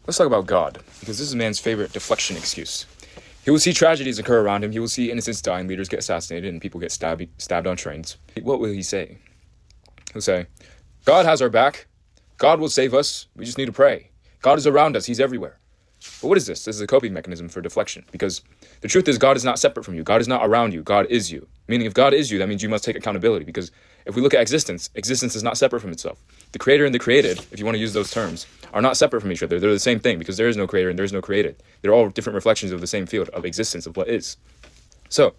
Let's talk about God, because this is man's favorite deflection excuse. He will see tragedies occur around him. He will see innocents dying, leaders get assassinated, and people get stabbed on trains. What will he say? He'll say, God has our back. God will save us. We just need to pray. God is around us. He's everywhere. But what is this? This is a coping mechanism for deflection, because the truth is God is not separate from you. God is not around you. God is you. Meaning if God is you, that means you must take accountability, because if we look at existence, existence is not separate from itself. The creator and the created, if you want to use those terms, are not separate from each other. They're the same thing, because there is no creator and there is no created. They're all different reflections of the same field of existence, of what is. So,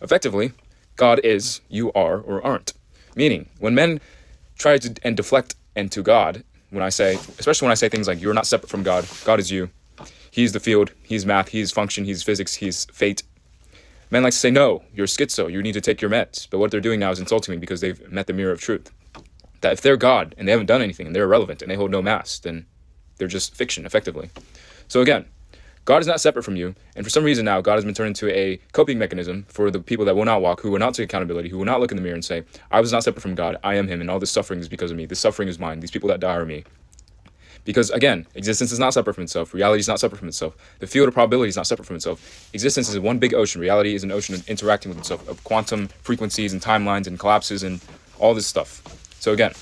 effectively, God is, you are, or aren't. Meaning, when men try to and deflect into God, especially when I say things like, you're not separate from God, God is you, He's the field, He's math, He's function, He's physics, He's fate. Men like to say, no, you're schizo, you need to take your meds. But what they're doing now is insulting me because they've met the mirror of truth. That if they're God and they haven't done anything and they're irrelevant and they hold no mass, then they're just fiction, effectively. So again, God is not separate from you, and for some reason now, God has been turned into a coping mechanism for the people that will not walk, who will not take accountability, who will not look in the mirror and say, I was not separate from God, I am Him, and all this suffering is because of me, this suffering is mine, these people that die are me. Because again, existence is not separate from itself, reality is not separate from itself, the field of probability is not separate from itself. Existence is one big ocean, reality is an ocean of interacting with itself, of quantum frequencies and timelines and collapses and all this stuff. So again,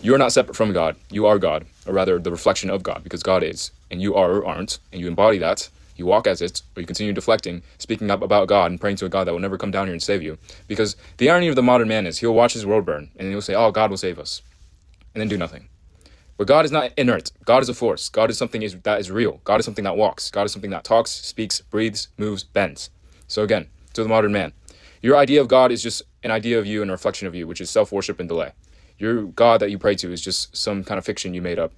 you are not separate from God, you are God, or rather the reflection of God, because God is, and you are or aren't, and you embody that, you walk as it, or you continue deflecting, speaking up about God and praying to a God that will never come down here and save you. Because the irony of the modern man is he'll watch his world burn, and he'll say, oh, God will save us, and then do nothing. But God is not inert. God is a force. God is something that is real. God is something that walks. God is something that talks, speaks, breathes, moves, bends. So again, to the modern man, your idea of God is just an idea of you and a reflection of you, which is self-worship and delay. Your God that you pray to is just some kind of fiction you made up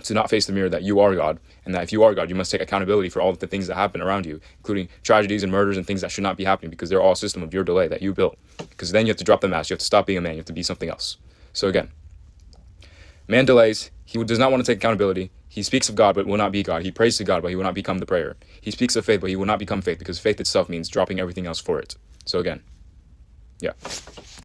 to not face the mirror that you are God, and that if you are God, you must take accountability for all of the things that happen around you, including tragedies and murders and things that should not be happening, because they're all a system of your delay that you built. Because then you have to drop the mask. You have to stop being a man. You have to be something else. So again, man delays. He does not want to take accountability. He speaks of God, but will not be God. He prays to God, but he will not become the prayer. He speaks of faith, but he will not become faith, because faith itself means dropping everything else for it. So again, yeah.